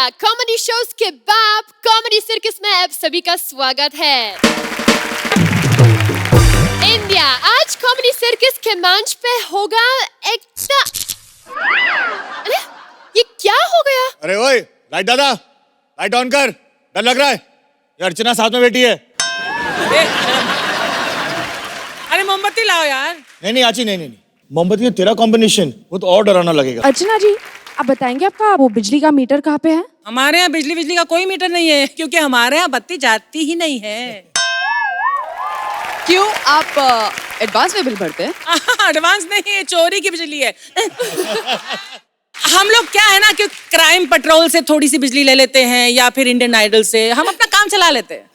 Comedy shows के बाप comedy circus में आप सभी का स्वागत है। इंडिया आज कॉमेडी सर्कस के मंच पे होगा एक अरे ये क्या हो गया? अरे ओए लाइट दादा, लाइट ऑन कर, डर लग रहा है। ये अर्चना साथ में बैठी है। अरे मोमबत्ती लाओ यार। नहीं आची, नहीं मोमबत्ती में तेरा कॉम्बिनेशन वो तो और डराना लगेगा। अर्चना जी आप बताएंगे आपका वो बिजली का मीटर कहाँ पे है? हमारे यहाँ बिजली का कोई मीटर नहीं है, क्योंकि हमारे यहाँ बत्ती जाती ही नहीं है। क्यों, आप एडवांस में बिल भरते हैं? एडवांस नहीं है, चोरी की बिजली है। हम लोग क्या है ना कि क्राइम पेट्रोल से थोड़ी सी बिजली ले लेते हैं या फिर इंडियन आइडल से हम अपना काम चला लेते हैं।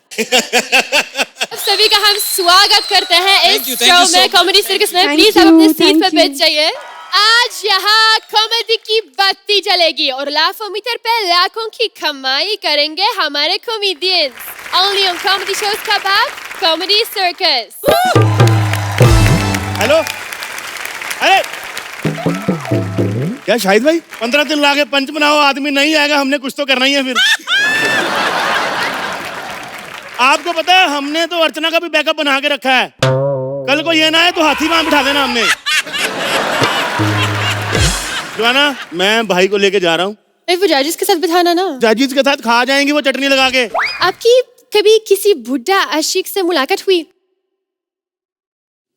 सभी का हम स्वागत करते हैं इस शो में कॉमेडी सर्कस में। प्लीज आप अपने सीट पे बैठ जाइए। आज यहाँ कॉमेडी की बत्ती जलेगी और लाखों मीटर पे लाखों की कमाई करेंगे हमारे comedians. Only on comedy shows का बाप कॉमेडी सर्कस। हेलो, अरे क्या शाहिद भाई 15 दिन लाके पंच बनाओ, आदमी नहीं आएगा, हमने कुछ तो करना ही है फिर। आपको पता है हमने तो अर्चना का भी बैकअप बना के रखा है, कल को ये ना है तो हाथी वहां बिठा देना हमने। जोआना मैं भाई को लेके जा रहा हूँ। वो जाजिस के साथ बिठाना ना। जाजिस के साथ खा जाएंगी वो चटनी लगा के। आपकी कभी किसी बुड्ढा आशिक से मुलाकात हुई?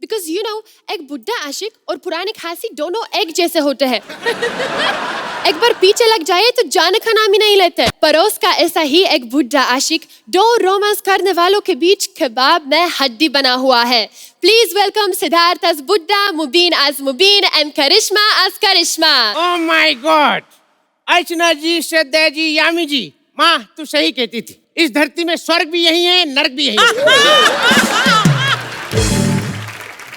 Because you know, एक बुड्ढा आशिक और पुराने खांसी दोनों एक जैसे होते हैं। एक बार पीछे लग जाए तो जाने का नाम ही नहीं लेते। पड़ोस का ऐसा ही एक बुड्ढा आशिक दो रोमांस करने वालों के बीच कबाब में हड्डी बना हुआ है। Please welcome Siddharth as Buddha, Mubeen as Mubeen and Karishma as Karishma. Oh my God, Archana ji, Shraddha ji, Yami ji, माँ तू सही कहती थी, इस धरती में स्वर्ग भी यही है, नरक भी यही है।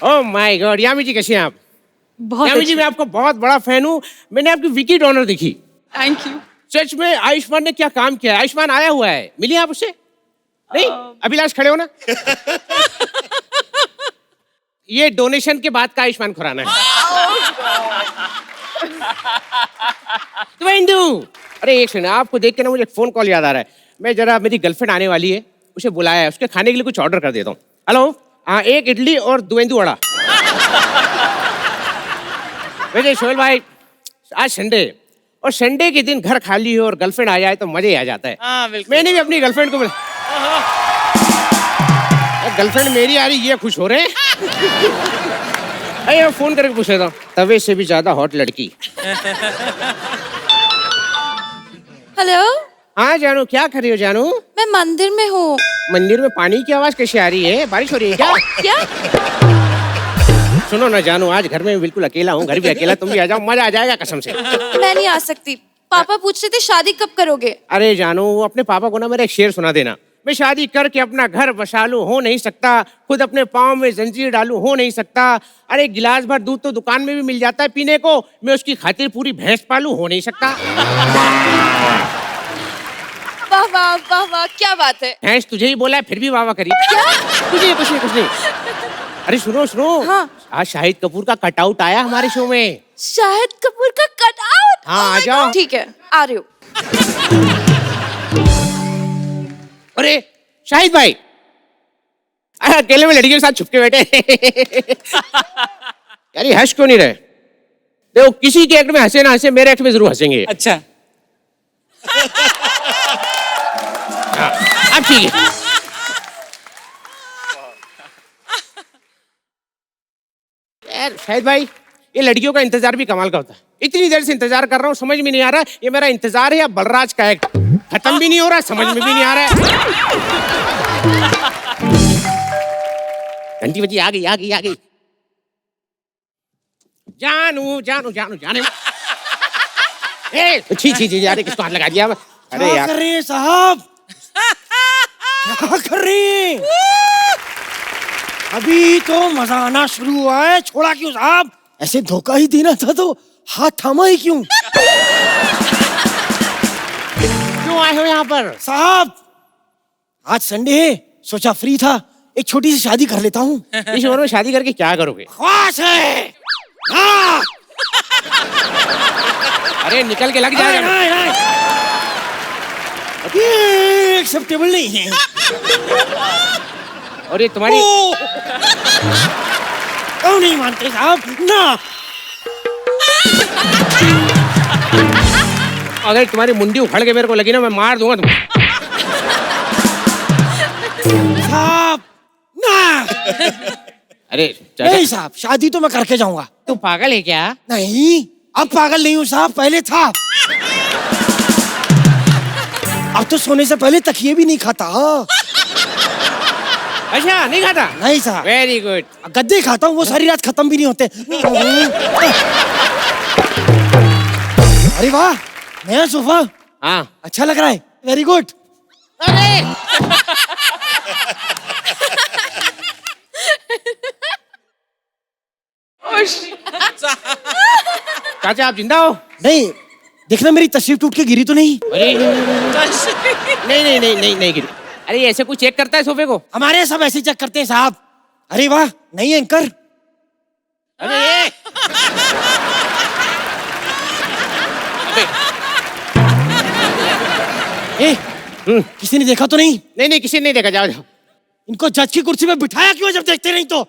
ओह माय गॉड, यामी जी कैसी हैं आप? यामी जी मैं आपको बहुत बड़ा फैन हूँ, मैंने आपकी विकी डोनर देखी। Thank you. सच में आयुष्मान ने क्या काम किया है। आयुष्मान आया हुआ है, मिली आप उससे? नहीं, अभिलाष खड़े हो ना। ये डोनेशन के बाद का आयुष्मान खुराना है। अरे एक सेकंड, आपको देख के ना मुझे एक फोन कॉल याद आ रहा है। मैं जरा, मेरी गर्लफ्रेंड आने वाली है, उसे बुलाया है, उसके खाने के लिए कुछ ऑर्डर कर देता हूँ। हेलो, हाँ, एक इडली और दुवेंदू वड़ा। वैसे शोल भाई आज संडे और संडे के दिन घर खाली हो और गर्लफ्रेंड आ जाए तो मजे आ जाता है। हाँ, बिल्कुल। मैंने भी अपनी गर्लफ्रेंड को गर्लफ्रेंड मेरी आ रही, ये खुश हो रहे हैं। अरे फोन करके पूछ लेता हूँ, तवे से भी ज्यादा हॉट लड़की। हेलो। हाँ जानू, क्या कर रही हो जानू? मैं मंदिर में हूँ। मंदिर में पानी की आवाज कैसे आ रही है? बारिश हो रही है क्या? क्या? सुनो ना जानू, आज घर में बिल्कुल अकेला हूँ, घर भी अकेला, तुम भी आ जाओ, मजा आ जाएगा कसम से। मैं नहीं आ सकती। पापा पूछ रहे थे शादी कब करोगे? अरे जानू, अपने पापा को ना मेरा एक शेर सुना देना। मैं शादी करके अपना घर बसा लूं, हो नहीं सकता। खुद अपने पाँव में जंजीर डालूं, हो नहीं सकता। अरे गिलास भर दूध तो दुकान में भी मिल जाता है पीने को, मैं उसकी खातिर पूरी भैंस पालूं, हो नहीं सकता। वाह वाह वाह वाह, क्या बात है। भैंस तुझे ही बोला है, फिर भी वाह वाह करी। कुछ नहीं। अरे सुनो सुनो, हाँ। आज शाहिद कपूर का कटआउट आया हमारे शो में। शाहिद कपूर का कटआउट? हाँ, आ जाओ। ठीक है, आ रही हूँ। अरे शाहिद भाई, अकेले में लड़कियों के साथ छुपके बैठे। यार हंस क्यों नहीं रहे? देखो, किसी के एक्ट में हंसे ना हंसे, मेरे एक्ट में जरूर हंसेंगे। अच्छा। अब ठीक है। यार शाहिद भाई, ये लड़कियों का इंतजार भी कमाल का होता है। इतनी देर से इंतजार कर रहा हूँ, समझ में नहीं आ रहा ये मेरा इंतजार है या बलराज का एक्ट। खत्म भी नहीं हो रहा, समझ में भी नहीं आ रहा है। घंटी बजी, आ गई। जानू जाने। छी यार, किसको हाथ लगा दिया? अरे यार, कर रही है साहब? क्या कर रही है? अभी तो मजा आना शुरू हुआ है, छोड़ा क्यों साहब? ऐसे धोखा ही देना था तो हाथ थामा ही क्यों? क्यों आए हो यहाँ पर? साहब आज संडे है, सोचा फ्री था, एक छोटी सी शादी कर लेता हूँ। इस उम्र में शादी करके क्या करोगे? ख्वाहिश है। हाँ। अरे निकल के लग जाएगा। ये एक्सेप्टेबल नहीं है। और ये तुम्हारी क्यों नहीं मानते साहब? ना, अगर तुम्हारी मुंडी उखड़ के मेरे को लगी ना, मैं मार दूंगा तुम। साहब ना। अरे नहीं साहब, शादी तो मैं करके जाऊंगा। तू पागल है क्या? नहीं, अब पागल नहीं हूँ साहब, पहले था। अब तो सोने से पहले तकिए भी नहीं खाता। अच्छा, नहीं खाता? नहीं साहब। Very good. गद्दे खाता हूँ, वो सारी रात खत्म भी नहीं होते। अरे वाह, नया सोफा हाँ। अच्छा लग रहा है। Very good. अरे चाचा, आप जिंदा हो? नहीं, देखना मेरी तशरीफ टूट के गिरी तो नहीं। अरे नहीं गिरी। अरे ऐसे कुछ चेक करता है सोफे को? हमारे सब ऐसे चेक करते हैं साहब। अरे वाह, नहीं एंकर। अरे ये किसी ने देखा तो नहीं? नहीं, किसी ने नहीं देखा। जाओ जाओ। इनको जज की कुर्सी में बिठाया क्यों जब देखते नहीं तो?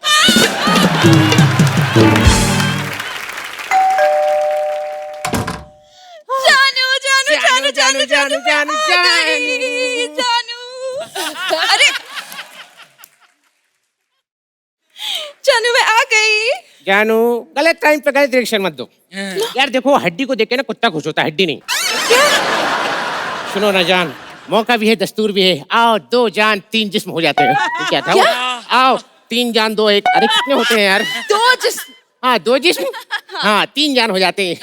अरे जानू, मैं आ गई। जानू, गलत टाइम पे गलत रिएक्शन मत दो। यार देखो, हड्डी को देख के ना कुत्ता खुश होता है, हड्डी नहीं। सुनो ना जान, मौका भी है, दस्तूर भी है। आओ, 2 जान 3 जिस्म हो जाते हैं। क्या था? आओ, 3 जान 2 1। अरे कितने होते हैं यार? 2 जिस्म। हाँ, 2 जिस्म। हाँ, 3 जान हो जाते हैं।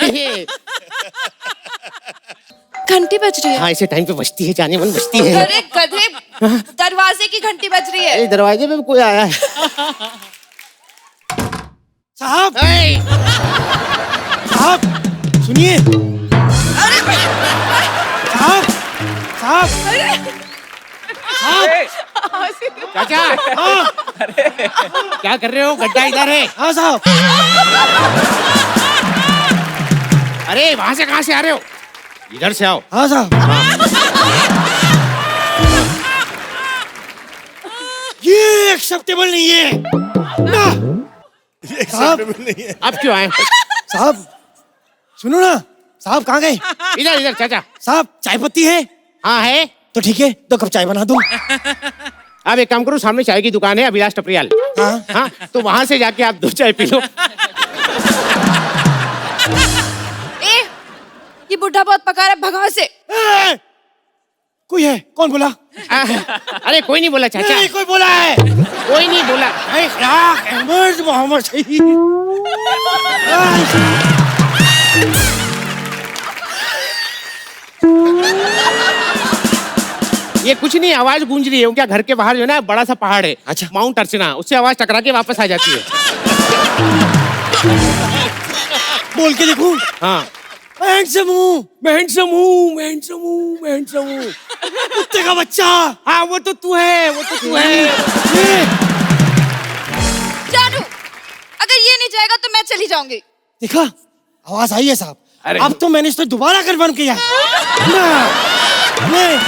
घंटी बज रही है। हाँ, ऐसे टाइम पे बजती है, जाने मन बजती है। अरे गधे, दरवाजे की घंटी बज रही है। अरे दरवाजे पे भी कोई आया है। साहब, ए! साहब सुनिए। साहब, साहब, साहब। चाचा, हाँ, क्या कर रहे हो? गड्ढा इधर है। हाँ साहब। अरे वहां से कहाँ से आ रहे हो? इधर से आओ। हाँ साहब। ये एक्सेप्टेबल नहीं है ना। साहब, अब क्यों आए? साहब सुनो ना। साहब कहाँ गए? इधर इधर चाचा। साहब, चाय पत्ती है? हाँ है। तो ठीक है, 2 कप चाय बना दूं। अब एक काम करो, सामने चाय की दुकान है, अभिलाष टपरियाल। हाँ। हाँ, तो वहां से जाके आप 2 चाय पी लो। ए, ये बुढ़ा बहुत पका रहा है, भगाओ से। कोई है? कौन बोला? अरे कोई नहीं बोला चाचा। नहीं, कोई बोला है। कोई नहीं बोला। अहमद मोहम्मद सही। ये कुछ नहीं, आवाज गूंज रही है। क्या घर के बाहर जो है ना, बड़ा सा पहाड़ है। अच्छा। माउंट अर्चना, उससे आवाज टकरा के वापस आ जाती है। बोल के देखूं? हाँ। हैंडसम हूँ, हैंडसम हूँ, हैंडसम हूँ, हैंडसम हूँ। कुत्ते का बच्चा। हाँ, वो तो तू है, वो तो तू है। जानू, अगर ये नहीं जाएगा तो मैं चली जाऊंगी। देखा, आवाज आई है साहब। अरे। अब तो मैंने इसको दोबारा कन्फर्म किया है। मैं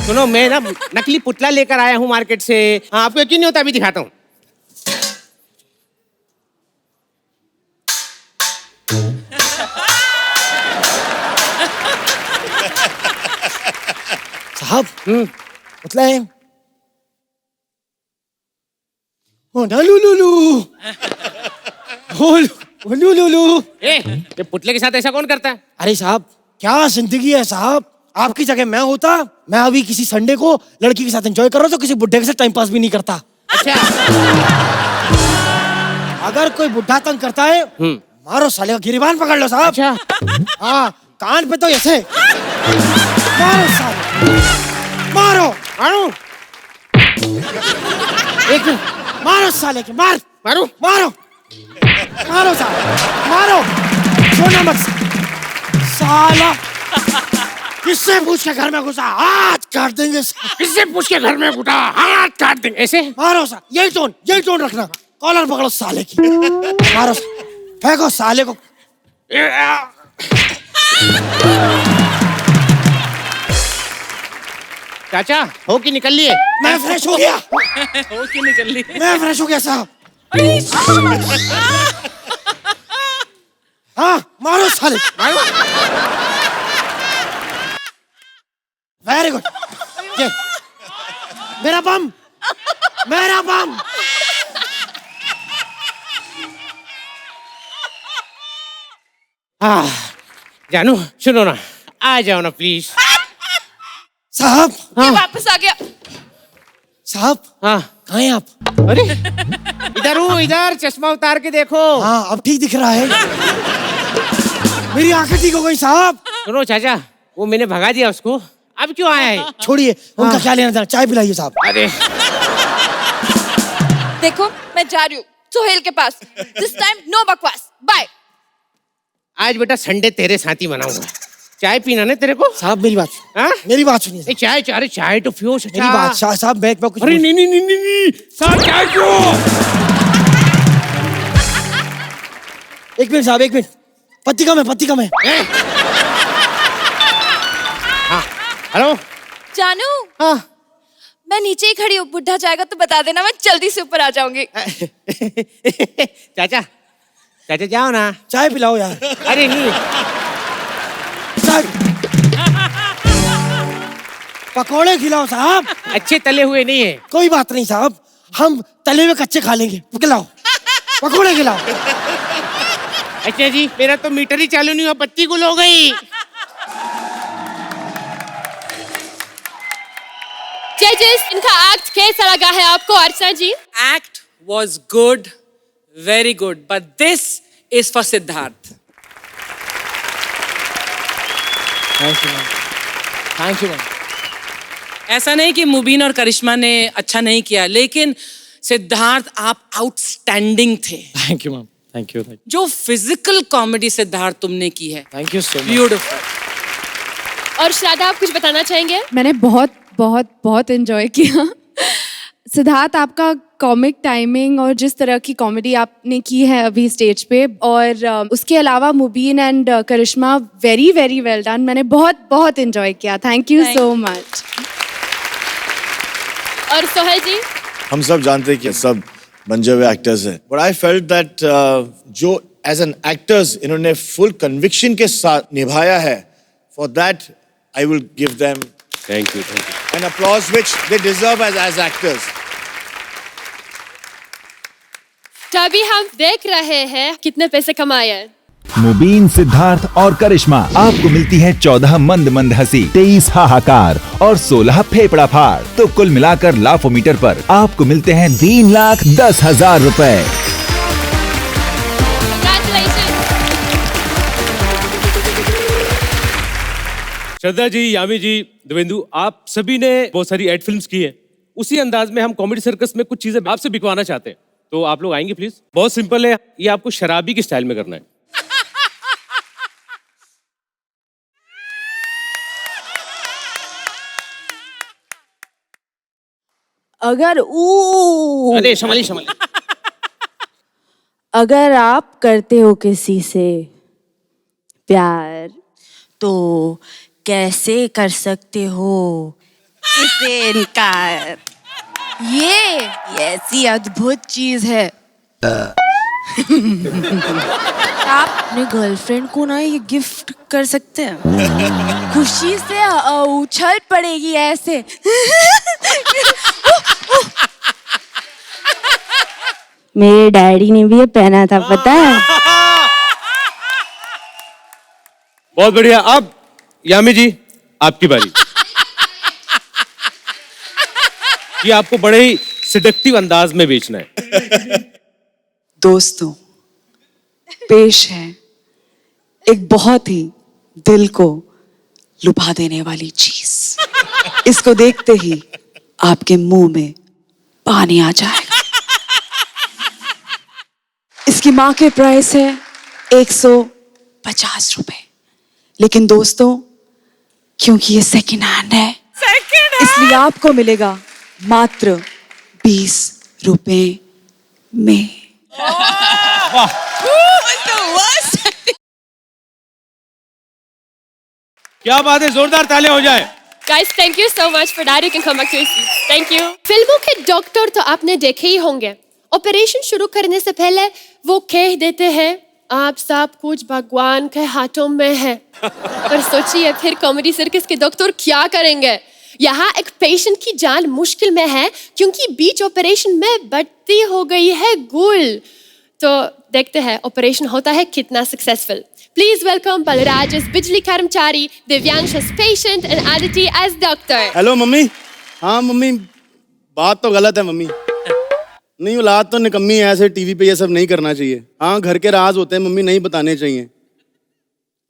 सुनो, मैं ना नकली पुतला लेकर आया हूँ मार्केट से। हाँ, आपको यकीन नहीं होता, अभी दिखाता हूँ। साहब, पुतला है। ओ ना लुलुलु। ओ लुलुलु। ये पुतले के साथ ऐसा कौन करता है? अरे साहब, क्या जिंदगी है साहब। आपकी जगह मैं होता, मैं अभी किसी संडे को लड़की के साथ एंजॉय कर रहा हूँ, तो किसी बुढ़े के साथ टाइम पास भी नहीं करता। अच्छा। अगर कोई बुढ़ा तंग करता है, मारो साले का गिरिबान पकड़ लो साहब। अच्छा। हाँ, कान पे तो ऐसे मारो साले, मारो मारू। एक मारो साले के, मार मारू। मारो मारो साले, मारो। छोड़ना मत साला। किससे पूछ के घर में घुसा, हाथ काट देंगे। किससे पूछ के घर में घुटा, हाथ काट देंगे। ऐसे मारो सा, यही टोन रखना। कॉलर पकड़ो साले की, मारो, फेंको साले को। चाचा हो कि निकल लिए? मैं फ्रेश हो गया, हो के निकल ली। मैं फ्रेश हो गया साहब। हाँ मारो साले, मारो। वेरी गुड, ये मेरा बम, मेरा बम। जानू सुनो ना, आ जाओ ना प्लीज। साहब, ये वापस आ गया। साहब हाँ कहाँ हैं आप? अरे इधर हूँ, इधर चश्मा उतार के देखो। हाँ अब ठीक दिख रहा है। मेरी आंखें ठीक हो गई साहब। सुनो चाचा, वो मैंने भगा दिया उसको, अब क्यों आया है? छोड़िए, उनका क्या लेना देना, चाय पिलाइए साहब। अरे देखो मैं जा रही हूँ सोहेल के पास। दिस टाइम नो बकवास, बाय। आज बेटा संडे तेरे साथ ही मनाऊंगा। चाय पीना ना तेरे को? साहब मेरी बात, हाँ? मेरी बात सुनिए। नहीं चाय चाय, अरे चाय तो पियो चाचा। मेरी बात साहब, मैं कुछ अरे नहीं नहीं नहीं नहीं नहीं साहब, चाय पियो। एक मिनट साहब, एक मिनट। पत्ती कम है, पत्ती कम है। हाँ हेलो। जानू, हाँ मैं नीचे ही खड़ी हूँ, बुढ़ा जाएगा तो बता देना, मैं जल्दी से ऊपर आ जाऊंगी। चाचा, चाचा जाओ ना। चाय पिलाओ यार। अरे नहीं, पकोड़े खिलाओ साहब। अच्छे तले हुए नहीं है। कोई बात नहीं साहब, हम तले हुए कच्चे खा लेंगे। खिलाओ, पकोड़े खिलाओ। अच्छा जी, मेरा तो मीटर ही चालू नहीं हुआ, पत्ती गुल हो गई। जजेस, इनका एक्ट कैसा लगा है आपको अर्चना जी? Act was good, very good, but this is for Siddharth. Thank you ma'am. ऐसा नहीं कि मुबीन और करिश्मा ने अच्छा नहीं किया, लेकिन सिद्धार्थ आप आउटस्टैंडिंग थे। Thank you ma'am, thank you, जो फिजिकल कॉमेडी सिद्धार्थ तुमने की है, thank you so much. Beautiful. और श्राद्धा, आप कुछ बताना चाहेंगे? मैंने बहुत बहुत बहुत एंजॉय किया। सिद्धार्थ, आपका कॉमिक टाइमिंग और जिस तरह की कॉमेडी आपने की है अभी स्टेज पे, और उसके अलावा Mubeen and Karishma, very very well done. मैंने बहुत बहुत एंजॉय किया। Thank you so much. और सोहेल जी? हम सब जानते हैं कि सब बंजे हुए एक्टर्स हैं, बट आई फेल्ट दैट जो एज एन एक्टर्स इन्होंने फुल कन्विक्शन के साथ निभाया है, for that I will give them thank you an applause which they deserve as actors. तभी हम देख रहे हैं कितने पैसे कमाए। मुबीन, सिद्धार्थ और करिश्मा, आपको मिलती है 14 मंद मंद हंसी, 23 हाहाकार और 16 फेफड़ा फाड़। तो कुल मिलाकर लाफोमीटर पर आपको मिलते हैं 3,10,000 रुपए। श्रद्धा जी, यामी जी, देवेंदु, आप सभी ने बहुत सारी एड फिल्म्स की है। उसी अंदाज में हम कॉमेडी सर्कस में कुछ चीजें आपसे बिकवाना चाहते हैं, तो आप लोग आएंगे प्लीज? बहुत सिंपल है, ये आपको शराबी के स्टाइल में करना है। अगर अरे संभाली संभाली। अगर आप करते हो किसी से प्यार, तो कैसे कर सकते हो इसे इनकार? ये ऐसी अद्भुत चीज है। आप अपने गर्लफ्रेंड को ना ये गिफ्ट कर सकते हैं। खुशी से उछल पड़ेगी ऐसे। मेरे डैडी ने भी ये पहना था, पता है? बहुत बढ़िया। अब यामी जी, आपकी बारी। ये आपको बड़े ही सिडक्टिव अंदाज में बेचना है। दोस्तों, पेश है एक बहुत ही दिल को लुभा देने वाली चीज। इसको देखते ही आपके मुंह में पानी आ जाएगा। इसकी मार्केट प्राइस है 150 रुपए, लेकिन दोस्तों, क्योंकि ये सेकंड हैंड है, इसलिए आपको मिलेगा मात्र 20 रुपए में। क्या बात है, जोरदार तालियां हो जाए। Guys, thank you so much for that. You can come back to your seats. Thank you. फिल्मों के डॉक्टर तो आपने देखे ही होंगे। ऑपरेशन शुरू करने से पहले वो कह देते हैं आप सब कुछ भगवान के हाथों में है। पर सोचिए फिर कॉमेडी सर्कस के डॉक्टर क्या करेंगे? यहाँ एक पेशेंट की जान मुश्किल में है क्योंकि बीच ऑपरेशन में बत्ती हो गई है गुल। तो देखते हैं ऑपरेशन होता है कितना successful. Please welcome Balraj as बिजली कर्मचारी, Divyansh as patient and Aditi as doctor. Hello mummy. हाँ मम्मी, बात तो गलत है मम्मी। नहीं, औलाद तो निकम्मी है, ऐसे टीवी पे ये सब नहीं करना चाहिए। हाँ, घर के राज होते हैं मम्मी, नहीं बताने चाहिए।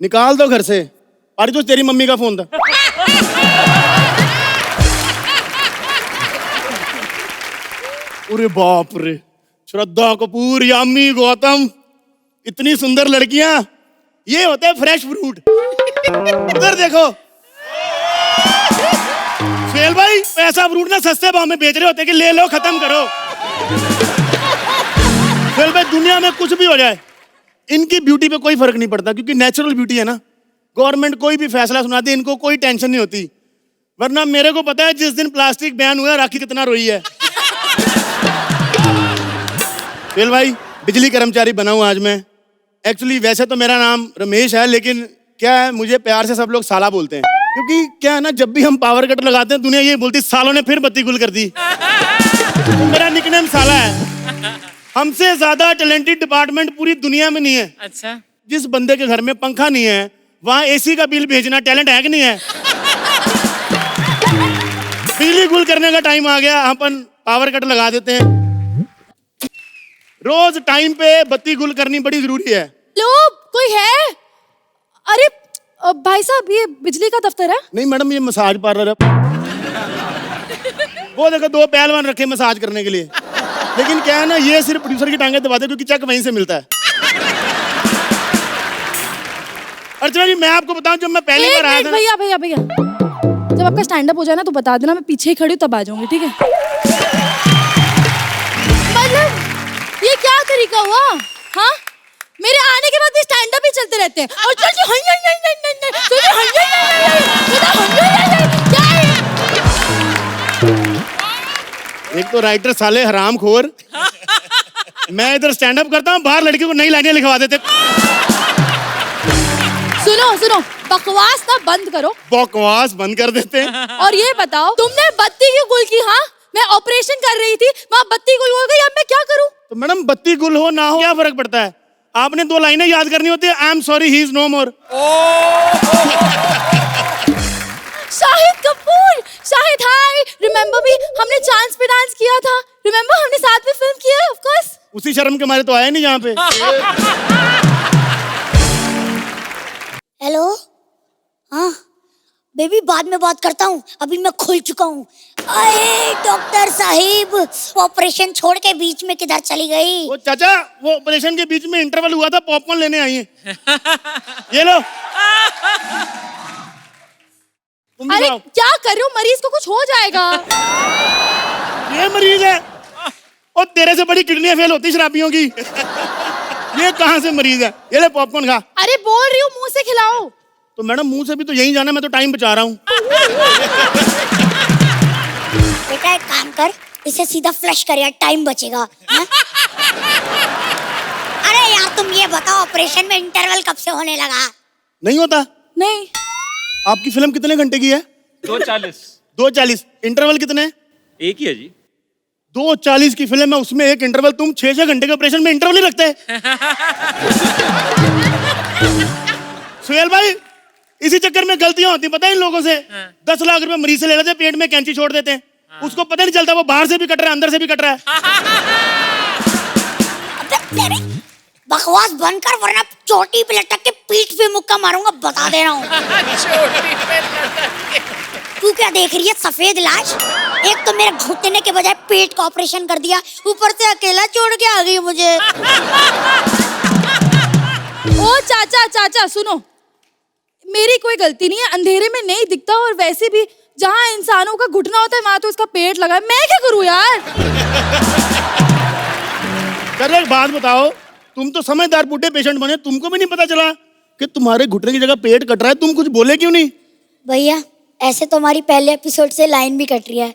निकाल दो घर से। अरे तो तेरी मम्मी का फोन था। अरे बाप रे, श्रद्धा कपूर, यामी गौतम, इतनी सुंदर लड़कियां, ये होते हैं फ्रेश फ्रूट। उधर देखो सुहेल भाई, ऐसा फ्रूट ना सस्ते भाव में बेच रहे होते कि ले लो खत्म करो। सुहेल भाई, दुनिया में कुछ भी हो जाए इनकी ब्यूटी पे कोई फर्क नहीं पड़ता क्योंकि नेचुरल ब्यूटी है ना। गवर्नमेंट कोई भी फैसला सुनाती है, इनको कोई टेंशन नहीं होती। वरना मेरे को पता है जिस दिन प्लास्टिक बैन हुआ राखी कितना रोई है। सुहेल भाई, बिजली कर्मचारी बना हूं आज मैं। एक्चुअली वैसे तो मेरा नाम रमेश है, लेकिन क्या है, मुझे प्यार से सब लोग साला बोलते हैं क्योंकि क्या है ना, जब भी हम पावर कट लगाते हैं दुनिया ये बोलती सालों ने फिर बत्ती गुल कर दी। तो मेरा निकनेम साला है। हमसे ज्यादा टैलेंटेड डिपार्टमेंट पूरी दुनिया में नहीं है। अच्छा, जिस बंदे के घर में पंखा नहीं है वहां एसी का बिल भेजना टैलेंट है कि नहीं है? बिजली गुल करने का टाइम आ गया, अपन पावर कट लगा देते हैं। रोज टाइम पे बत्ती गुल करनी बड़ी जरूरी है। लो, कोई है? अरे भाई साहब, ये बिजली का दफ्तर है? नहीं मैडम, ये मसाज पार्लर है। वो देखो 2 पहलवान रखे मसाज करने के लिए, लेकिन क्या है ना, ये सिर्फ प्रोड्यूसर की टांगे दबाते क्योंकि चेक वहीं से मिलता है। अर्चना जी, मैं आपको बताऊं, जब मैं पहली बार आया था, भैया भैया भैया, जब आपका स्टैंड अप हो जाए ना तो बता देना, मैं पीछे ही खड़ी हूँ, तब आ जाऊंगी, ठीक है? मतलब ये क्या तरीका हुआ? हाँ, मेरे आने के बाद भी स्टैंड अप ही चलते रहते हैं और चल जी क्या है? एक तो राइटर साले हरामखोर, मैं इधर स्टैंड अप करता हूँ, बाहर लड़की को नई लाइनें लिखवा देते। सुनो सुनो, बकवास ना बंद करो। बकवास बंद कर देते हैं। और ये बताओ, तुमने बत्ती क्यों गुल की? हाँ, मैं ऑपरेशन कर रही थी, वहाँ बत्ती गुल हो गई, अब मैं क्या करूं? तो मैडम, बत्ती गुल हो ना हो क्या फर्क पड़ता है? आपने 2 लाइनें याद करनी होती है, I am sorry he is no more. Shahid Kapoor, Shahid hi, remember भी हमने चांस पे डांस किया था, रिमेम्बर हमने साथ में फिल्म किया है, ऑफ कोर्स। उसी शर्म के मारे तो आया नहीं यहाँ पे। हेलो, हाँ बेबी, बाद में बात करता हूँ, अभी मैं खुल चुका हूँ। अरे डॉक्टर साहिब, ऑपरेशन छोड़ के बीच में किधर चली गई? वो चाचा, वो ऑपरेशन के बीच में इंटरवल हुआ था, पॉपकॉर्न लेने आई है। ये लो। अरे क्या कर रहे हो? मरीज को कुछ हो जाएगा। ये मरीज है? और तेरे से बड़ी किडनी फेल होती शराबियों की। ये कहाँ से मरीज है? ये ले पॉपकॉर्न खा। अरे बोल रही हूँ, मुंह से खिलाओ। तो मैडम, मुंह से भी तो यही जाना, मैं तो टाइम बचा रहा हूँ। बेटा एक काम कर, इसे सीधा फ्लश कर यार, टाइम बचेगा। अरे यार तुम ये बताओ, ऑपरेशन में इंटरवल कब से होने लगा? नहीं होता? नहीं। आपकी फिल्म कितने घंटे की है? 2:40। 2:40। इंटरवल कितने? एक ही है जी। 2:40 की फिल्म है, उसमें एक इंटरवल। तुम 6 घंटे के ऑपरेशन में इंटरवल नहीं रखते? सुहेल भाई, इसी चक्कर में गलतियां होती पता है इन लोगों से। 10 लाख रुपए मरीज से ले लेते हैं, पेट में कैंची छोड़ देते हैं। उसको पता नहीं चलता वो बाहर से भी कट रहा है, अंदर से भी कट रहा है। बकवास बंद कर, वरना चोटी पे लटक के पीठ पे मुक्का मारूंगा, बता दे रहा हूँ। तू क्या देख रही है, सफेद लाश? एक तो मेरे घुटने के बजाय पेट का ऑपरेशन कर दिया, ऊपर से अकेला छोड़ के आ गई मुझे। ओ चाचा चाचा सुनो, मेरी कोई गलती नहीं है, अंधेरे में नहीं दिखता, और वैसे भी जहाँ इंसानों का घुटना होता है वहां तो उसका पेट लगा है, मैं क्या करूँ यार? चलो एक बात बताओ, तुम तो समझदार बूढ़े पेशेंट बने, तुमको भी नहीं पता चला कि तुम्हारे घुटने की जगह पेट कट रहा है? तुम कुछ बोले क्यों नहीं? भैया ऐसे तो हमारी पहले एपिसोड से लाइन भी कट रही है।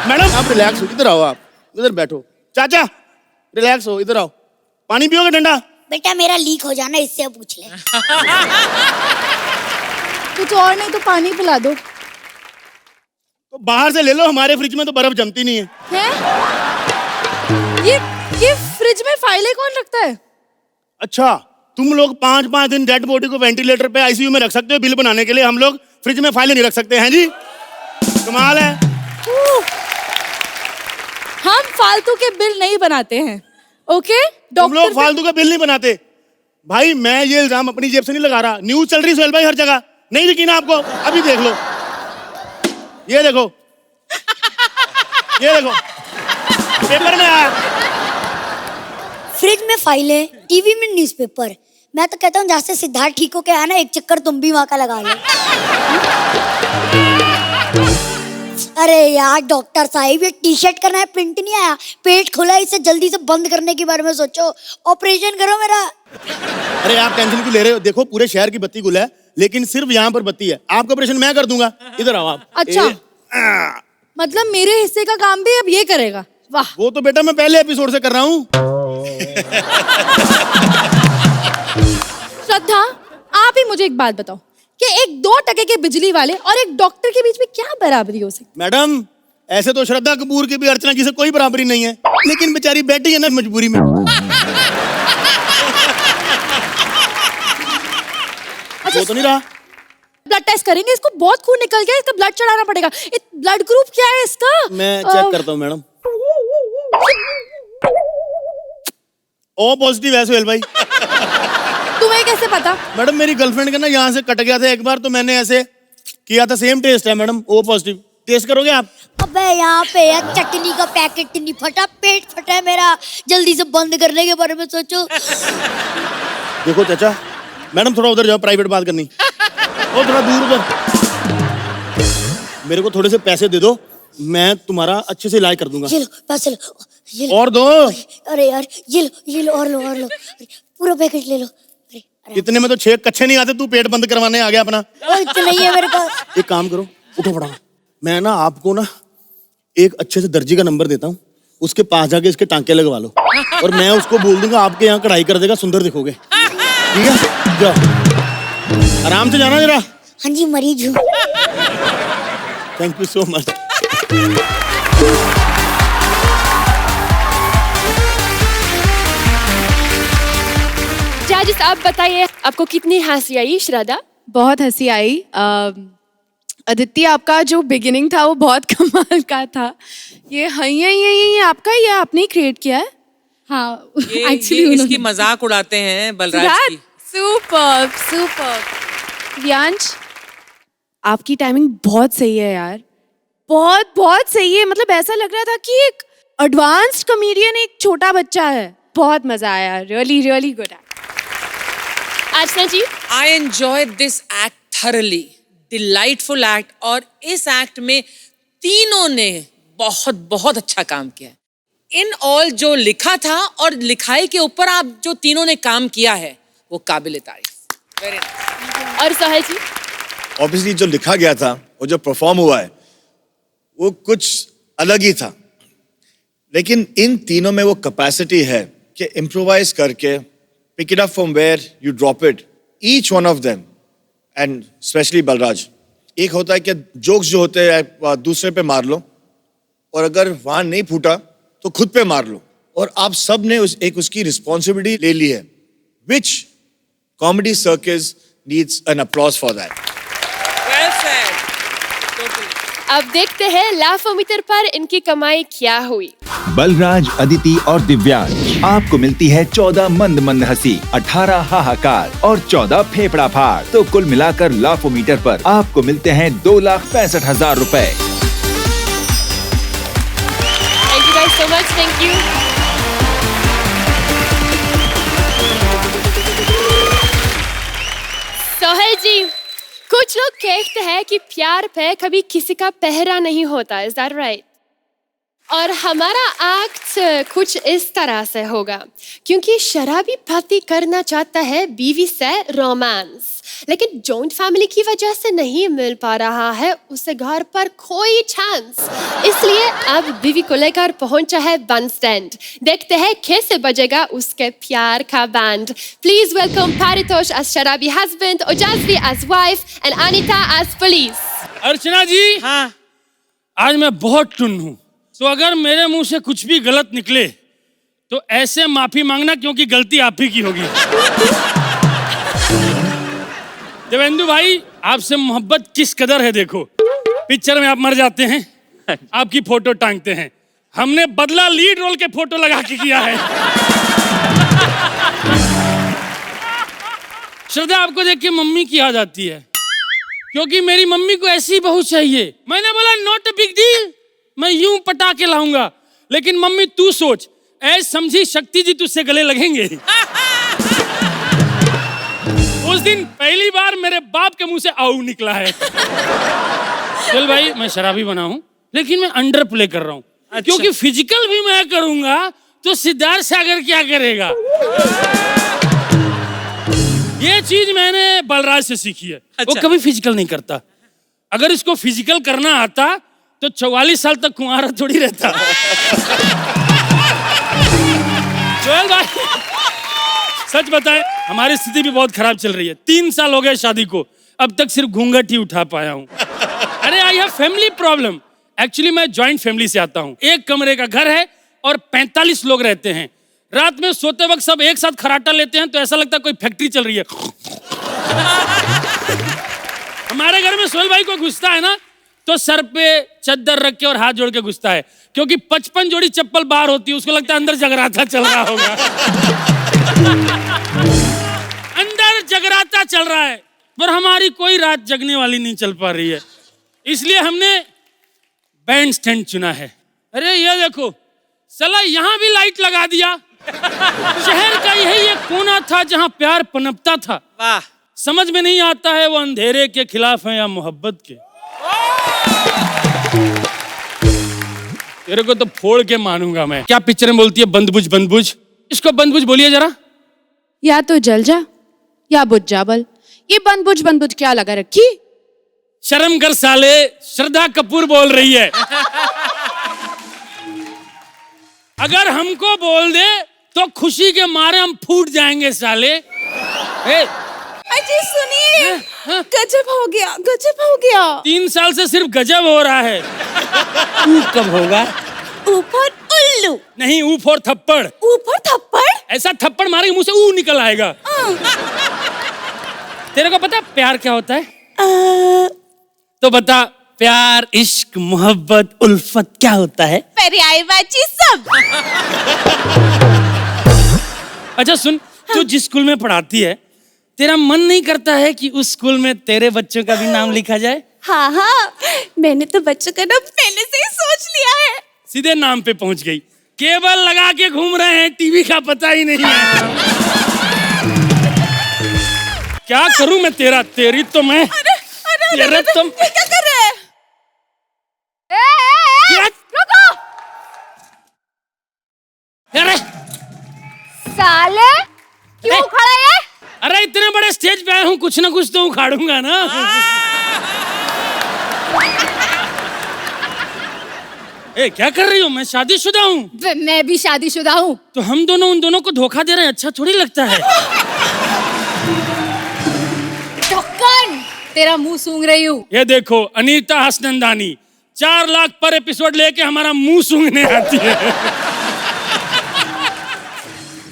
मैडम आप रिलैक्स हो, इधर आओ, आप इधर बैठो। चाचा रिलैक्स हो, इधर आओ। पानी पियोगे ठंडा? बेटा मेरा लीक हो जाना, इससे पूछ ले। कुछ और नहीं तो पानी पिला दो। तो बाहर से ले लो, हमारे फ्रिज में तो बर्फ जमती नहीं है। ये फ्रिज में फाइलें कौन रखता है? अच्छा, तुम लोग 5-5 दिन डेड बॉडी को वेंटिलेटर पे आईसीयू में रख सकते हो बिल बनाने के लिए, हम लोग फ्रिज में फाइलें नहीं रख सकते हैं जी? कमाल है। हम फालतू के बिल नहीं बनाते हैं, ओके? तुम लोग फालतू का बिल नहीं बनाते। भाई मैं ये इल्जाम अपनी जेब से नहीं लगा रहा, न्यूज चल रही सोहेल भाई हर जगह। नहीं यकीन आपको? अभी देख लो, ये देखो, ये देखो पेपर में आया। फ्रिज में फाइलें, टीवी में न्यूज़पेपर। मैं तो कहता हूँ जहाँ से सिद्धार्थ ठीक होके आया ना, एक चक्कर तुम भी वहां का लगा लो। अरे यार डॉक्टर साहिब, ये टी शर्ट करना है, प्रिंट नहीं आया, पेट खुला, इसे जल्दी से बंद करने के बारे में सोचो, ऑपरेशन करो मेरा। अरे आप टेंशन क्यों ले रहे हो? देखो पूरे शहर की बत्ती गुल है, लेकिन सिर्फ यहाँ पर बत्ती है। आपका ऑपरेशन मैं कर दूंगा, इधर आओ आप। अच्छा, मतलब मेरे हिस्से का काम भी अब ये करेगा? वाह। वो तो बेटा मैं पहले एपिसोड से कर रहा हूँ। श्रद्धा, आप ही मुझे एक बात बताओ कि एक 2 टके के बिजली वाले और एक डॉक्टर के बीच में क्या बराबरी हो सकती? मैडम ऐसे तो श्रद्धा कपूर की भी अर्चना जी से कोई बराबरी नहीं है, लेकिन बेचारी बैठी है ना मजबूरी में। वो तो नहीं रहा। ब्लड टेस्ट करेंगे, इसको बहुत खून निकल गया, इसका ब्लड चढ़ाना पड़ेगा। ब्लड ग्रुप क्या है इसका? मैं चेक करता हूँ मैडम। ओ पॉजिटिव है सोहेल भाई। तुम्हें कैसे पता? मैडम मेरी गर्लफ्रेंड का ना यहाँ से कट गया था एक बार, तो मैंने ऐसे किया था, सेम टेस्ट है मैडम, ओ पॉजिटिव। टेस्ट करोगे आप? अबे यहाँ पे यार चटनी का पैकेट नहीं फटा, पेट फटा है मेरा, जल्दी से बंद करने के बारे में सोचो। देखो चाचा, मैडम थोड़ा उधर जाओ, प्राइवेट बात करनी। ओ थोड़ा दूर उधर। मेरे को थोड़े से पैसे दे दो, मैं तुम्हारा अच्छे से इलाज कर दूंगा। ये लो पैसे लो, ये लो। और दो। अरे यार ये लो और लो, पूरा पैकेट ले लो। इतने में तो 6 कच्चे नहीं आते, तू पेट बंद करवाने आ गया अपना। इतना ही है मेरे पास। एक काम करो, उठो फटाफट। मैं ना आपको ना एक अच्छे से दर्जी का नंबर देता हूँ, उसके पास जाके इसके टांके लगवा लो, और मैं उसको बोल दूंगा आपके यहाँ कढ़ाई कर देगा, सुंदर दिखोगे। ठीक है, जाओ आराम से जाना जरा। हाँ जी मरीज हूँ। Thank you so much. जजेस आप बताइए, आपको कितनी हंसी आई? श्रद्धा? बहुत हंसी आई। अदिति आपका जो बिगिनिंग था वो बहुत कमाल का था। ये आपका, ये आपने ही क्रिएट किया है? हाँ ये इसकी मजाक उड़ाते हैं बलराज की। Superb superb. व्यांश, आपकी टाइमिंग बहुत सही है यार, बहुत बहुत सही है। मतलब ऐसा लग रहा था कि एक एडवांस्ड कॉमेडियन एक छोटा बच्चा है। बहुत मजा आया, really really good act. Archana ji? I enjoyed this act thoroughly, delightful act, और इस एक्ट में तीनों ने बहुत बहुत अच्छा काम किया। इन ऑल जो लिखा था और लिखाई के ऊपर आप जो तीनों ने काम किया है वो काबिल तारीफ। Very nice. और सोहेल जी? ऑब्वियसली जो लिखा गया था वो जो परफॉर्म हुआ है वो कुछ अलग ही था, लेकिन इन तीनों में वो कैपेसिटी है कि इम्प्रोवाइज करके pick it up from where you drop it, each one of them, and especially Balraj. एक होता है कि जोक्स जो होते हैं दूसरे पे मार लो, और अगर वहां नहीं फूटा तो खुद पे मार लो, और आप सब ने एक उसकी रिस्पॉन्सिबिलिटी ले ली है, which comedy circus needs an applause for that. Well said. Totally. अब देखते हैं लाफोमीटर पर इनकी कमाई क्या हुई। बलराज, अदिति और दिव्यांश, आपको मिलती है 14 मंद मंद हंसी, 18 हाहाकार और 14 फेफड़ा फाड़। तो कुल मिलाकर लाफोमीटर पर आपको मिलते हैं 2,65,000 रुपए। Thank you guys so much. Thank you. Sohail जी, कुछ लोग कहते हैं कि प्यार पे कभी किसी का पहरा नहीं होता। Is that right? और हमारा एक्ट कुछ इस तरह से होगा, क्योंकि शराबी पति करना चाहता है बीवी से रोमांस, लेकिन जॉइंट फैमिली की वजह से नहीं मिल पा रहा है उसे घर पर कोई चांस, इसलिए अब बीवी को लेकर पहुंचा है बस स्टैंड। देखते हैं कैसे बजेगा उसके प्यार का band. Please welcome Paritosh as शराबी husband, ओजस्वी as wife and Anita as police। अर्चना जी, हाँ, आज मैं बहुत टुन्न हूँ, तो अगर मेरे मुंह से कुछ भी गलत निकले तो ऐसे माफी मांगना, क्योंकि गलती आप ही की होगी। देवेंदु भाई, आपसे मोहब्बत किस कदर है देखो। पिक्चर में आप मर जाते हैं, आपकी फोटो टांगते हैं, हमने बदला लीड रोल के फोटो लगा के किया है। श्रद्धा, आपको देख के मम्मी की याद आती है, क्योंकि मेरी मम्मी को ऐसी बहू चाहिए। मैंने बोला नॉट अ बिग डील, मैं यूं पटा के लाऊंगा, लेकिन मम्मी तू सोच, ऐ समझी शक्ति जी तुझसे गले लगेंगे। उस दिन पहली बार मेरे बाप के मुंह से आऊ निकला है। चल भाई, मैं शराबी बना हूं, लेकिन मैं अंडर प्ले कर रहा हूं। अच्छा। क्योंकि फिजिकल भी मैं करूंगा तो सिद्धार्थ सागर क्या करेगा। ये चीज मैंने बलराज से सीखी है। अच्छा। वो कभी फिजिकल नहीं करता, अगर इसको फिजिकल करना आता तो 44 साल तक कुंवारा थोड़ी रहता। जोएल भाई, सच बताएं, हमारी स्थिति भी बहुत खराब चल रही है। 3 साल हो गए शादी को, अब तक सिर्फ घूंघट ही उठा पाया हूँ। अरे I have family problem. Actually मैं जॉइंट फैमिली से आता हूँ। एक कमरे का घर है और 45 लोग रहते हैं। रात में सोते वक्त सब एक साथ खराटा लेते हैं तो ऐसा लगता है कोई फैक्ट्री चल रही है। हमारे घर में सोहेल भाई को घुसता है ना, तो सर पे चद्दर रख के और हाथ जोड़ के घुसता है, क्योंकि 55 जोड़ी चप्पल बाहर होती है, उसको लगता है अंदर जगराता चल रहा होगा। अंदर जगराता चल रहा है, पर हमारी कोई रात जगने वाली नहीं चल पा रही है, इसलिए हमने बैंड स्टैंड चुना है। अरे ये देखो साला, यहाँ भी लाइट लगा दिया। शहर का यही एक कोना था जहाँ प्यार पनपता था। वाह, समझ में नहीं आता है वो अंधेरे के खिलाफ है या मोहब्बत के। तेरे को तो फोड़ के मानूंगा मैं। क्या पिक्चर में बोलती है बंदबुझ बंदबुझ, इसको बंदबुझ बोलिए जरा। या तो जल जा या बुझ जा बल। ये बंदबुझ बंदबुझ क्या लगा रखी। शर्म कर साले, श्रद्धा कपूर बोल रही है। अगर हमको बोल दे तो खुशी के मारे हम फूट जाएंगे साले। अजी सुनिए, गजब हो गया, गजब हो गया। 3 साल से सिर्फ गजब हो रहा है। ऊ कब होगा? ऊपर उल्लू नहीं, ऊ फॉर थप्पड़। ऊपर थप्पड़? ऐसा थप्पड़ मारेंगे मुंह से ऊ निकल आएगा। तेरे को पता प्यार क्या होता है? तो बता, प्यार, इश्क, मोहब्बत, उल्फत क्या होता है? पर्यायवाची सब। अच्छा सुन, तू जिस स्कूल में पढ़ाती है, तेरा मन नहीं करता है कि उस स्कूल में तेरे बच्चों का भी नाम लिखा जाए? हाँ हाँ, मैंने तो बच्चों का नाम पहले से ही सोच लिया है। सीधे नाम पे पहुंच गई। केबल लगा के घूम रहे हैं, टीवी का पता ही नहीं है। क्या करूं मैं तेरा, तेरी तो मैं। अरे तुम क्या कर रहे हैं? रुको। अरे साले, क्यों खड़ा है? अरे इतने बड़े स्टेज पे आया हूँ, कुछ ना कुछ तो उखाड़ूंगा ना। ए, क्या कर रही हो? मैं शादीशुदा हूँ। मैं भी शादीशुदा हूँ। तो हम दोनों उन दोनों को धोखा दे रहे हैं, अच्छा थोड़ी लगता है। ढक्कन, तेरा मुंह सूंघ रही हूँ। ये देखो अनीता हसनंदानी 4 लाख पर एपिसोड लेके हमारा मुंह सूंघने आती है।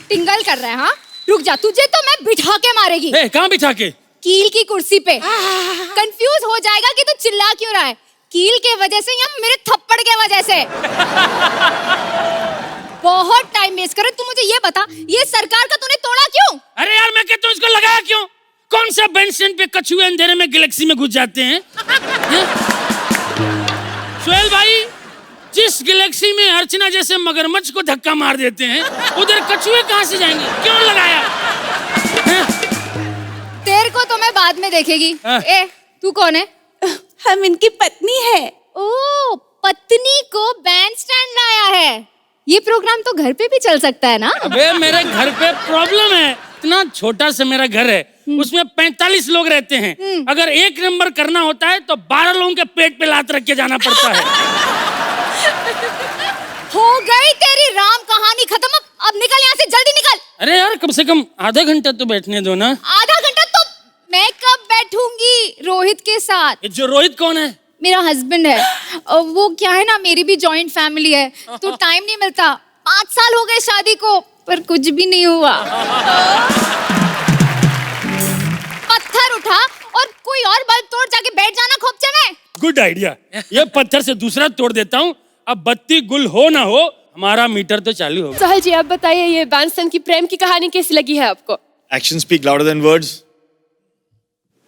टिंगल कर रहा है? हाँ, रुक जा, तुझे तो मैं बिठा के मारेगी। कहाँ बिठा के? कील की कुर्सी पे। कंफ्यूज हो जाएगा कि तू चिल्ला क्यों रहा है। कील के वजह से या मेरे थप्पड़ के वजह से? बहुत टाइम वेस्ट कर रहा है। तू मुझे ये बता, ये सरकार का तूने तोड़ा क्यों? अरे यार, मैं कहता हूँ इसको लगाया क्यों? कौन सा बेंच स्टैंड पे कछुए अंधेरे में गैलेक्सी में घुस जाते हैं? सोहेल भाई, जिस गैलेक्सी में अर्चना जैसे मगरमच्छ को धक्का मार देते हैं, उधर कछुए कहाँ से जाएंगे? क्यों लगाया? तेरे को तो मैं बाद में देखेगी। ए, तू कौन है? हम इनकी पत्नी है। ओ, पत्नी को बैंड स्टैंड लाया है। ये प्रोग्राम तो घर पे भी चल सकता है ना? अबे मेरे घर पे प्रॉब्लम है, इतना छोटा सा मेरा घर है, उसमें 45 लोग रहते हैं। अगर 1 नंबर करना होता है तो 12 लोगों के पेट पे लात रख के जाना पड़ता है। हो गई तेरी राम कहानी खत्म, अब निकल यहाँ से, जल्दी निकल। अरे यार कम से कम आधा घंटा तो बैठने दो ना। आधा घंटा तो मैं कब बैठूंगी रोहित के साथ? जो रोहित कौन है? मेरा हस्बैंड है। और वो क्या है ना, मेरी भी जॉइंट फैमिली है तो टाइम नहीं मिलता। 5 साल हो गए शादी को पर कुछ भी नहीं हुआ। पत्थर उठा और कोई और बल्ब तोड़ जाके बैठ जाना खोपचे में। गुड आइडिया, ये पत्थर से दूसरा तोड़ देता हूँ। अब बत्ती गुल हो ना हो, हमारा मीटर तो चालू होगा। सोहेल जी आप बताइए, ये बैंडस्टैंड की प्रेम की कहानी कैसी लगी है आपको? Actions speak louder than words.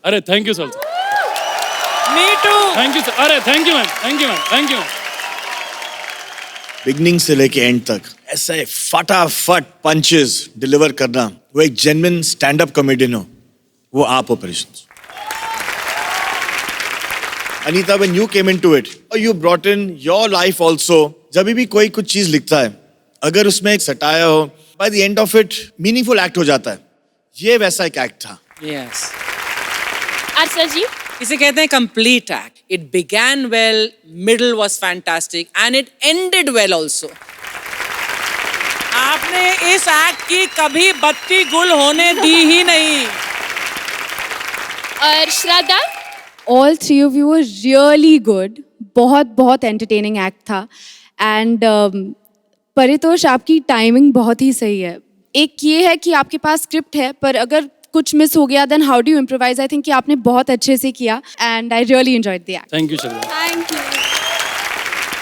अरे thank you sir. Me too. Thank you sir. अरे thank you ma'am, thank you ma'am, thank you. Beginning से लेके एंड तक ऐसे फटाफट पंचेस डिलीवर करना, वो एक जेन्युइन स्टैंड अप कॉमेडियन हो, वो आप operations. Anita, when you came into it, you brought in your life also. जब भी कोई कुछ चीज लिखता है, अगर उसमें एक सटाया हो, by the end of it, meaningful act हो जाता है। ये वैसा एक एक्ट था। Yes. अर्चना जी, इसे कहते हैं complete act. It began well, middle was fantastic and it ended well also. आपने इस एक्ट की कभी बत्ती गुल होने दी ही नहीं। और श्रद्धा? All 3 of you were really good. बहुत एंटरटेनिंग एक्ट था एंड परितोष आपकी टाइमिंग बहुत ही सही है। एक ये है कि आपके पास स्क्रिप्ट है पर अगर कुछ मिस हो गया then how do you improvise. I think कि आपने बहुत अच्छे से किया and I really enjoyed the act. Thank you Shraddha. Thank you.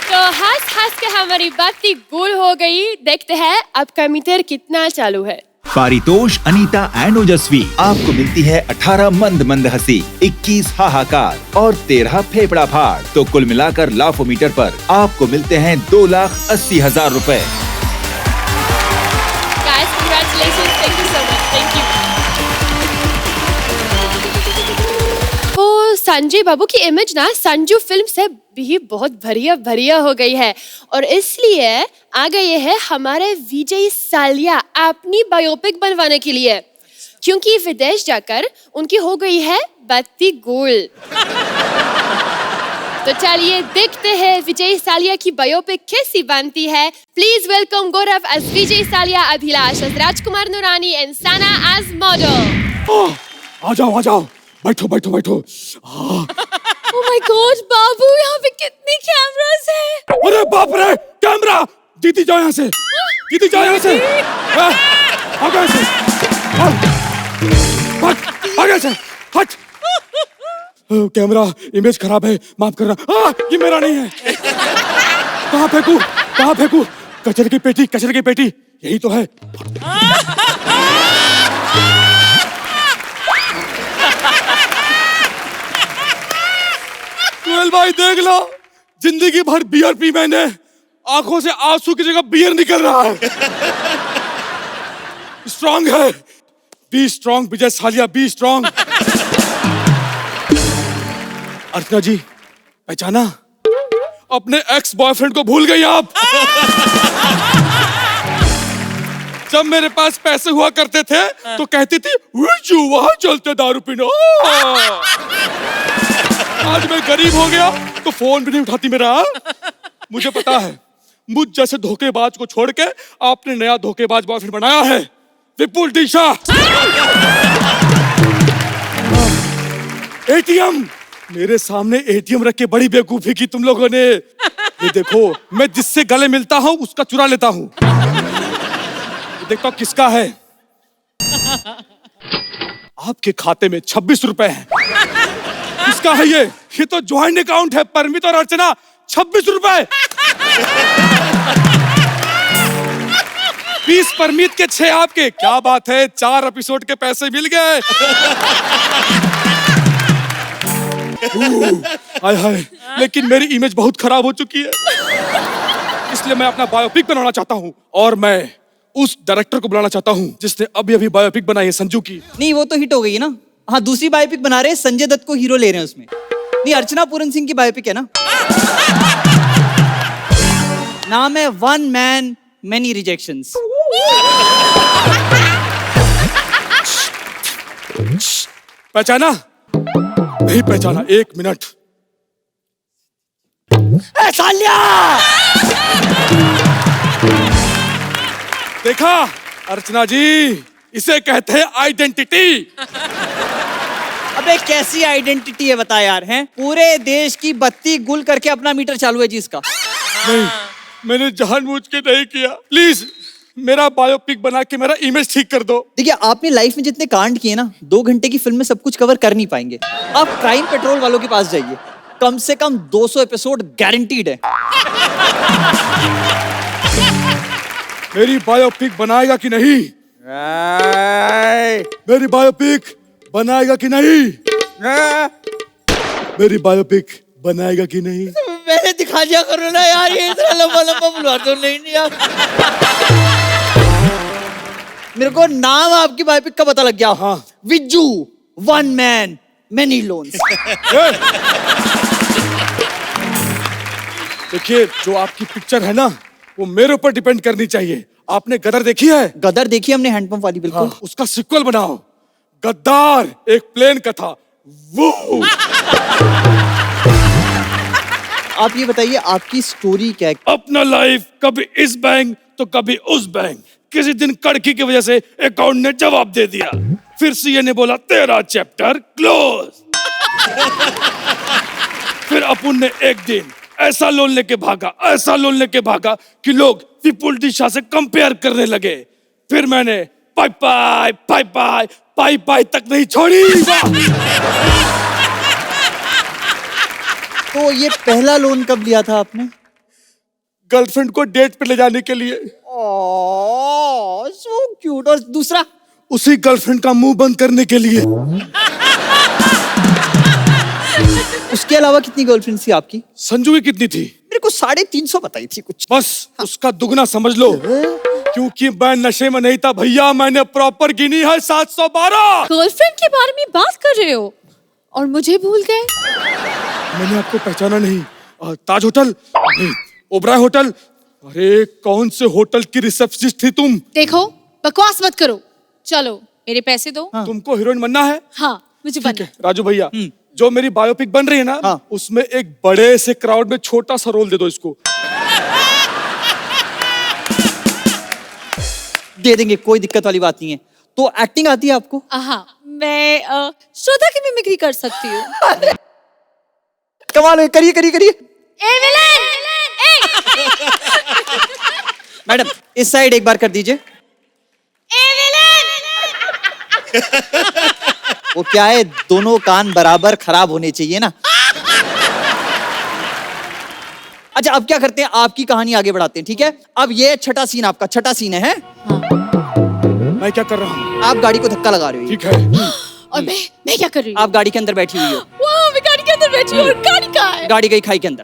तो हंस के हमारी बत्ती गुल हो गई। देखते हैं आपका मीटर कितना चालू है। पारितोष, अनीता एंड ओजस्वी, आपको मिलती है 18 मंद मंद हंसी, 21 हाहाकार और 13 फेफड़ा फाड़। तो कुल मिलाकर लाफोमीटर पर आपको मिलते हैं 2,80,000 रुपए। Guys, congratulations. Thank you so much. Thank you. तो संजय बाबू की इमेज ना संजू फिल्म से भी बहुत भरिया हो गई है और इसलिए आ गए हैं हमारे विजय सालिया अपनी बायोपिक बनवाने के लिए, क्योंकि विदेश जाकर उनकी हो गई है बत्ती गुल। तो चलिए देखते हैं विजय सालिया की बायोपिक कैसी बनती है। Please welcome Gaurav as Vijay Saliya, Abhilash as Rajkumar Noorani and Sana as model. आ जाओ, बैठो। Oh my God, बाबू यहाँ पे कितनी कैमरास है। अरे बाप रे, कैमरा! दीदी जाओ यहाँ से, दीदी जाओ यहाँ से। आगे से, आगे से, हट। कैमरा, इमेज खराब है, माफ करना। ये मेरा नहीं है। कहाँ फेंकू? कचरे की पेटी, यही तो है। सुहेल भाई देख लो, जिंदगी भर बियर पी मैंने, आंखों से आंसू की जगह बियर निकल रहा है। स्ट्रॉन्ग है, be strong Vijay Saliya, be strong. Archana ji, पहचाना? अपने एक्स बॉयफ्रेंड को भूल गई आप। जब मेरे पास पैसे हुआ करते थे तो कहती थी वहाँ चलते दारू पीने। आज मैं गरीब हो गया तो फोन भी नहीं उठाती मेरा। मुझे पता है, मुझ जैसे धोखेबाज को छोड़ के आपने नया धोखेबाज बॉयफ्रेंड बनाया है, विपुल दिशा। एटीएम, मेरे सामने एटीएम रख के बड़ी बेवकूफी की तुम लोगों ने। ये देखो, मैं जिससे गले मिलता हूँ उसका चुरा लेता हूँ। देखता हूँ किसका है। आपके खाते में 26 रुपए है। किसका है ये? ये तो ज्वाइंट अकाउंट है, परमित और अर्चना। 26 रुपए। 20 परमित के 6 आपके। क्या बात है, 4 एपिसोड के पैसे मिल गए। हाय, लेकिन मेरी इमेज बहुत खराब हो चुकी है, इसलिए मैं अपना बायोपिक बनाना चाहता हूँ और मैं उस डायरेक्टर को बुलाना चाहता हूँ जिसने अभी बायोपिक बनाई है संजू की। नहीं, वो तो हिट हो गई ना। हाँ, दूसरी बायोपिक बना रहे हैं, संजय दत्त को हीरो ले रहे हैं उसमें। नहीं, अर्चना पूरन सिंह की बायोपिक है ना। नाम है वन मैन मैनी रिजेक्शंस। पहचाना? नहीं पहचाना, 1 मिनट। सालिया! देखा अर्चना जी, इसे कहते हैं आइडेंटिटी। अबे कैसी आइडेंटिटी है बता यार, हैं? पूरे देश की बत्ती गुल करके अपना मीटर चालू है जी इसका। नहीं, मैंने जानबूझ के नहीं किया। प्लीज मेरा बायोपिक बना के मेरा इमेज ठीक कर दो। देखिए आपने लाइफ में जितने कांड किए ना, 2 घंटे की फिल्म में सब कुछ कवर कर नहीं पाएंगे। आप क्राइम पेट्रोल वालों के पास जाइए, कम से कम 200 एपिसोड गारंटीड है। मेरी बायोपिक बनाएगा कि नहीं? मेरी बायोपिक बनाएगा कि नहीं? मेरी बायोपिक बनाएगा कि नहीं? मैंने दिखा दिया करो ना यार, ये इतना लंबा लंबा बुला तो नहीं यार। मेरे को नाम आपकी बायोपिक का पता लग गया। हाँ। Vijju one man many loans. देखिए जो आपकी पिक्चर है ना, वो मेरे ऊपर डिपेंड करनी चाहिए। आपने गदर देखी है? गदर देखी हमने, हैंडपंप वाली। बिल्कुल। हाँ, उसका सिक्वल बनाओ, गद्दार एक प्लेन का था वो। आप ये बताइए आपकी स्टोरी क्या है? अपना लाइफ कभी इस बैंक तो कभी उस बैंक। किसी दिन कड़की की वजह से अकाउंट ने जवाब दे दिया, फिर सीए ने बोला तेरा चैप्टर क्लोज। फिर अपुन ने एक दिन ऐसा लोन लेके भागा, ऐसा लोन लेके भागा कि लोग विपुल दिशा से कंपेयर करने लगे। फिर मैंने पाई पाई पाई पाई पाई पाई तक नहीं छोड़ी। तो ये पहला लोन कब लिया था आपने? गर्लफ्रेंड को डेट पे ले जाने के लिए। So cute. और दूसरा? उसी गर्लफ्रेंड का मुंह बंद करने के लिए। उसके अलावा कितनी गर्लफ्रेंड थी आपकी? संजू की कितनी थी? मेरे को 350 बताई थी कुछ। बस उसका दुगना समझ लो, क्योंकि मैं नशे में नहीं था भैया। मैंने प्रॉपर गिनी है 712। गर्लफ्रेंड के बारे में बात कर रहे हो और मुझे भूल गए? मैंने आपको पहचाना नहीं। ताज होटल नहीं, ओबराय होटल। अरे कौन से होटल की रिसेप्शनिस्ट थी तुम? देखो बकवास मत करो, चलो मेरे पैसे दो। तुमको हीरोइन बनना है? हाँ मुझे बनना है। राजू भैया, जो मेरी बायोपिक बन रही है ना, उसमें एक बड़े से क्राउड में छोटा सा रोल दे दो इसको। दे देंगे, कोई दिक्कत वाली बात नहीं है। तो एक्टिंग आती है आपको? हाँ, मैं श्रोता की मिमिक्री कर सकती हूँ। कमाल है, करिए करिए करिए। A villain! मैडम इस साइड एक बार कर दीजिए। वो क्या है, दोनों कान बराबर खराब होने चाहिए ना। अच्छा अब क्या करते हैं, आपकी कहानी आगे बढ़ाते हैं, ठीक है? अब ये छठा सीन आपका, छठा सीन है? मैं क्या कर रहा हूँ? आप गाड़ी को धक्का लगा रहे हो। ठीक है। और मैं क्या कर रही हूँ? आप गाड़ी के अंदर बैठी हुई हो। वाह, मैं गाड़ी के अंदर बैठी हूँ। और गाड़ी कहाँ है? गाड़ी गई खाई के अंदर।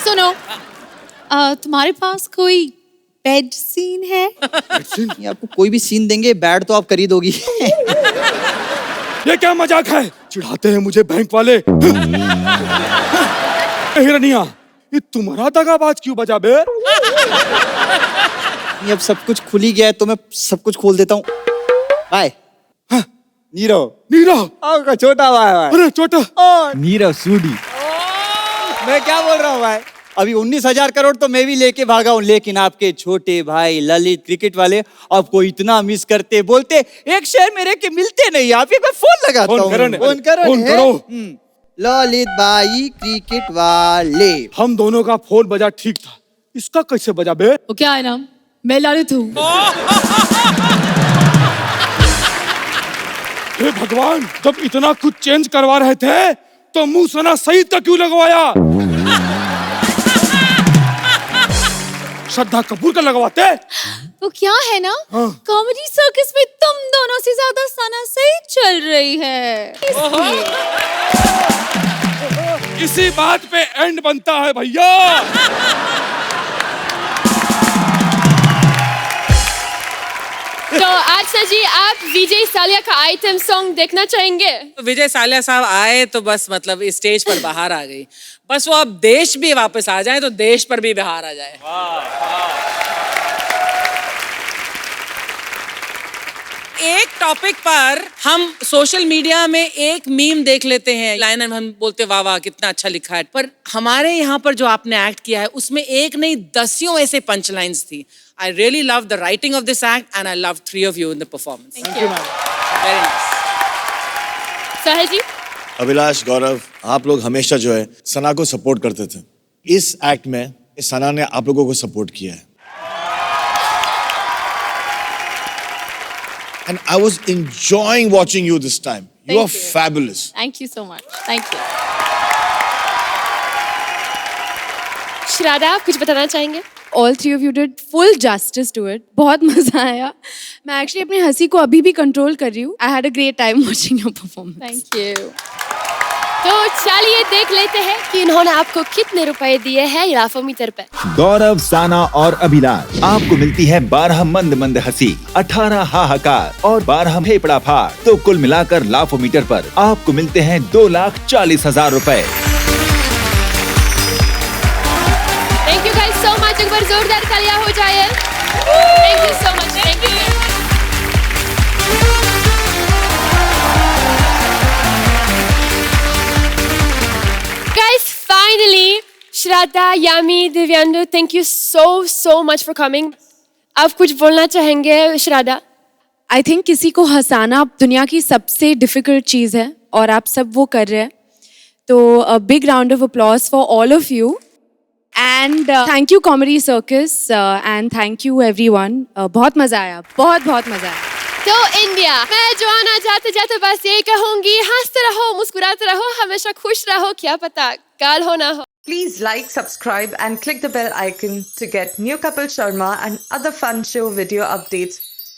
सुनो, तुम्हारे पास कोई बेड सीन है? ये आपको कोई भी सीन देंगे, बैड तो आप कर ही दोगी। ये क्या मजाक है? चिढ़ाते हैं मुझे बैंक वाले। हिरनिया, ये तुम्हारा दगाबाज क्यों बजा बे? ये अब सब कुछ खुल ही गया है तो मैं सब कुछ खोल देता हूँ। बाय। नीरव। नीरव आपका छोटा भाई। अरे छोटा नीरव सूडी। मैं क्या बोल रहा हूँ भाई, अभी 19,000 करोड़ तो मैं भी लेके भागा हूँ, लेकिन आपके छोटे भाई ललित क्रिकेट वाले आपको इतना मिस करते, बोलते एक शेयर मेरे के मिलते नहीं। आप एक बार फोन लगाता हूँ। फोन करो। ललित भाई क्रिकेट वाले। हम दोनों का फोन बजा ठीक था, इसका कैसे बजा बे? वो क्या है नाम? मैं ललित हूँ। हे भगवान, जब इतना कुछ चेंज करवा रहे थे तो मुंह सना सईद का क्यों लगवाया? श्रद्धा कपूर का लगवाते। वो क्या है ना, कॉमेडी सर्कस में तुम दोनों से ज्यादा सना सही चल रही है, इसलिए। इसी बात पे एंड बनता है भैया। तो आशा जी, आप विजय सालिया का आइटम सॉन्ग देखना चाहेंगे? तो विजय सालिया साहब आए तो बस मतलब इस स्टेज पर बाहर आ गई। बस वो अब देश भी वापस आ जाए तो देश पर भी बाहर आ जाए। एक टॉपिक पर हम सोशल मीडिया में एक मीम देख लेते हैं, लाइन हम बोलते वाह वाह कितना अच्छा लिखा है, पर हमारे यहाँ पर जो आपने एक्ट किया है उसमें एक नहीं दसियों ऐसे पंच लाइन्स थी। I really love the writing of this act and I love 3 of you in the performance. Thank you. Very nice. साहिल जी? अभिलाष, गौरव, आप लोग हमेशा जो है सना को सपोर्ट करते थे। इस एक्ट में सना ने आप लोगों को सपोर्ट किया है। And I was enjoying watching you this time. You are fabulous. Thank you so much. Thank you. श्राद्धा, आप कुछ बताना चाहेंगे? All three of you did full justice to it. बहुत मजा आया। मैं एक्चुअली अपनी हंसी को अभी भी कंट्रोल कर रही हूँ। I had a great time watching your performance. Thank you. तो चलिए देख लेते हैं कि इन्होंने आपको कितने रुपए दिए हैं लाफोमीटर पे। गौरव, साना और अभिलाष, आपको मिलती है 12 मंद मंद हंसी, 18 हाहाकार और 12 फेफड़ा फाड़। तो कुल मिलाकर लाफोमीटर पर आपको मिलते हैं 2,40,000 रुपए। Thank you guys so much. एक बार जोरदार तालियां हो जाए। Thank you so much. Thank you. Guys, finally, Shraddha, Yami, Divyendu, thank you so much for coming. आप कुछ बोलना चाहेंगे श्राद्धा? I think किसी को हंसाना दुनिया की सबसे डिफिकल्ट चीज है और आप सब वो कर रहे हैं। तो a big round of applause for all of you. And thank you Comedy Circus and thank you everyone. बहुत मजा आया, बहुत मजा आया। तो इंडिया, मैं जोआना जाते जाते बस ये कहूंगी, हंसते रहो, मुस्कुराते रहो, हमेशा खुश रहो, क्या पता कल हो ना हो। Please like, subscribe and click the bell icon to get new Kapil Sharma and other fun show video updates